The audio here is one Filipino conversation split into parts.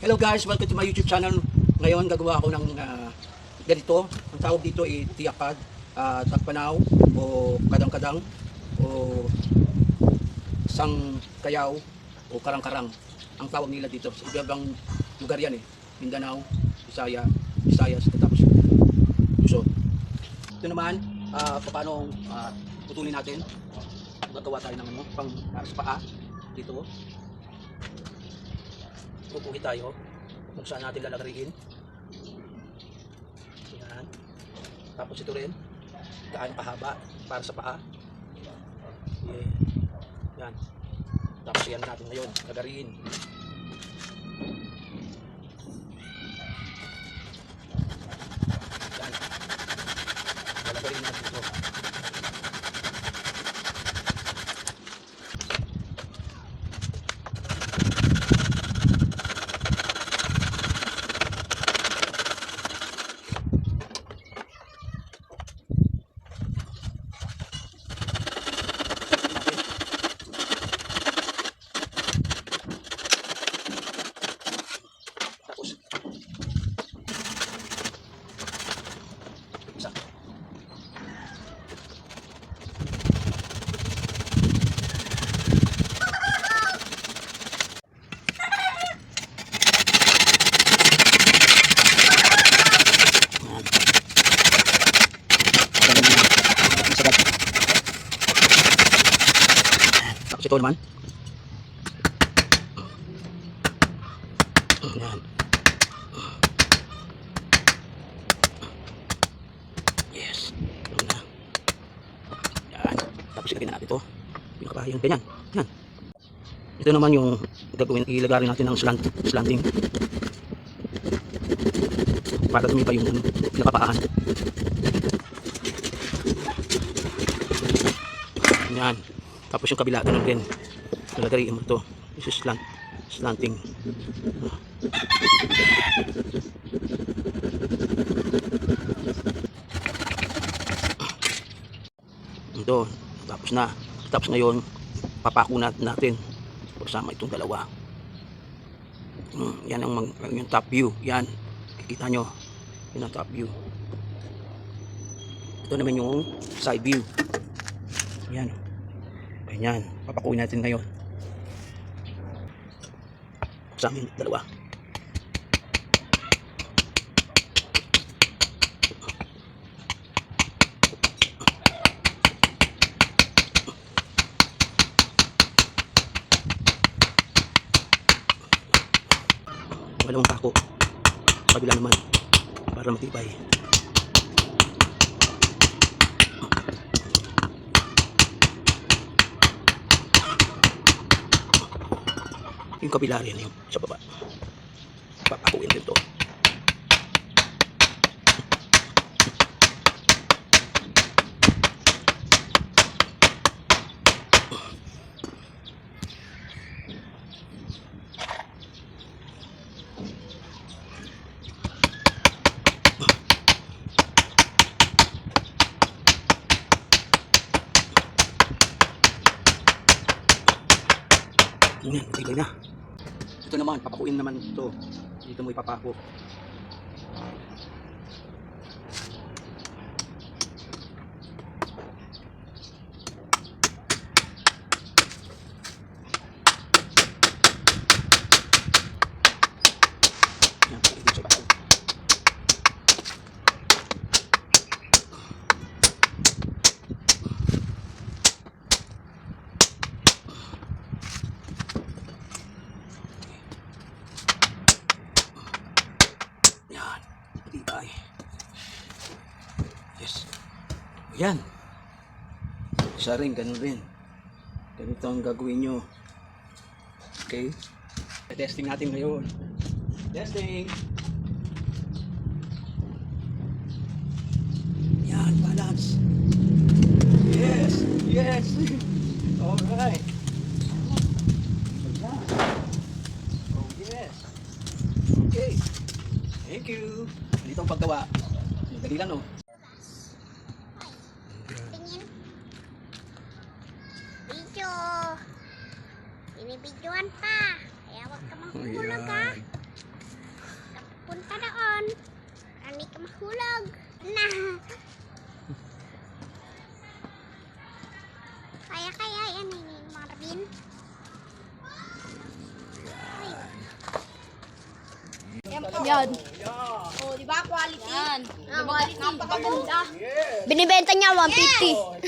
Hello guys, welcome to my YouTube channel. Ngayon gagawa ako ng ganito. Ang tawag dito ay tiyakad, tagpanaw o kadang-kadang o sang kayaw o karang-karang. Ang tawag nila dito. Sa ibang lugar yan Mindanao, Visayas, tapos Luzon. Ito naman, paano putulin natin. Gagawa tayo ng pang sa paa dito. Pupuhi tayo kung saan natin lalagariin. Yan. Tapos ito rin, gaano kahaba para sa paa. Yan. Tapos yan natin ngayon, lagariin. Yan. Lalagariin natin ito. Tapos ito naman. Yan. Yes. Ito na. Yan. Tapos ilagay na natin ito. Yung kabahayan. Ganyan. Yan. Ito naman yung gagawin. Ilagay natin ng slanting. Para tumipa yung pinakapaan. Yan. Tapos yung kabila, ganun din. Nalagariin mo ito. This is slanting. Ito. Tapos ngayon, papako natin. Kasama itong dalawa. Yan yung top view. Yan. Kikita nyo. Yan ang top view. Ito naman yung side view. Yan. Ganyan. Papakuin natin ngayon. Sa amin, dalawa. Dalawang pako. Kabila naman. Para matibay. Yung kabila rin yung sa baba. Papakuin din to. Yan, matibay na. Ito naman, papakuin naman ito. Dito mo ipapako. Yan, dito sa bako. Yes. Yan. Isa rin, ganun rin. Ganito ang gagawin nyo. Okay. Testing natin ngayon. Testing. Yan, balance. Yes. Yes. Alright. Oh, yes. Okay. Thank you. Dito ang paggawa. Dali lang, no? Binibidyoan pa. Kaya huwag ka manghulog, ha? Hindi ka mahulog. Na. Kaya yan ni Marvin. Yan. Oh, di ba? Quality. Yan. Quality. Napakaganda. Binibenta niya 150.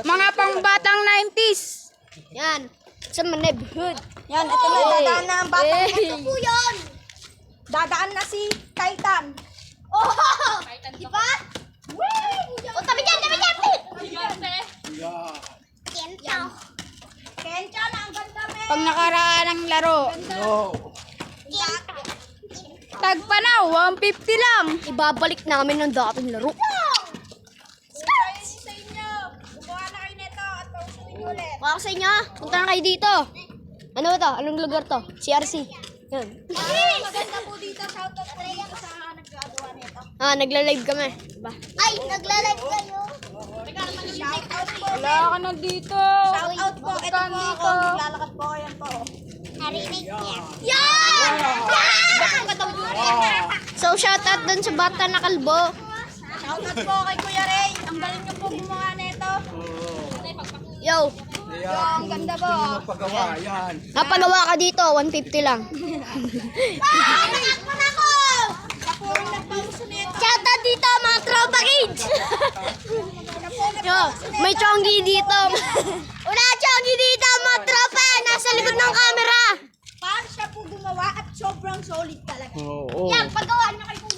Mga pangbatang 90s. Yan. Sa neighborhood. Yan, ito na. Dadaan na ang batang Ito po yun. Dadaan na si Kaitan. Oh! Di ba? O, tabi dyan, tabi dyan. Kento. Kensya na, ang ganda, men. Pag nakaraan ng laro, tagpanaw, 150 lang. Ibabalik namin ng dating laro. Sa inyo. Gumawa na kayo nito at pausuin nyo ulit. Para sa inyo, punta na kayo dito. Ano ba to? Anong lugar to? CRC. Yan. Maganda po dito. Shoutout po dito sa nagkagawa nito. Nagla-live kami. Diba? Ay, nagla-live kayo. Shoutout po. Wala ka na dito. Shoutout po. Ito po ako. Naglalakad po. Ayan po. Narinig niya. Yan! So, shoutout dun sa bata na kalbo. Shoutout po kay Kuya Ray. Ang galing niyo po gumawa nito. Yo, Ang ganda po. Paggawa, yan. napagawa ka dito, 150 lang. Kapurang nagpauso nito. Shoutout dito, mga tropa kids! Yo, may chongi dito. Wala chongi dito, mga tropa. Nasa likod ng camera. Paano siya po gumawa at sobrang solid talaga. Oo. Yan, paggawa niyo kay Kuya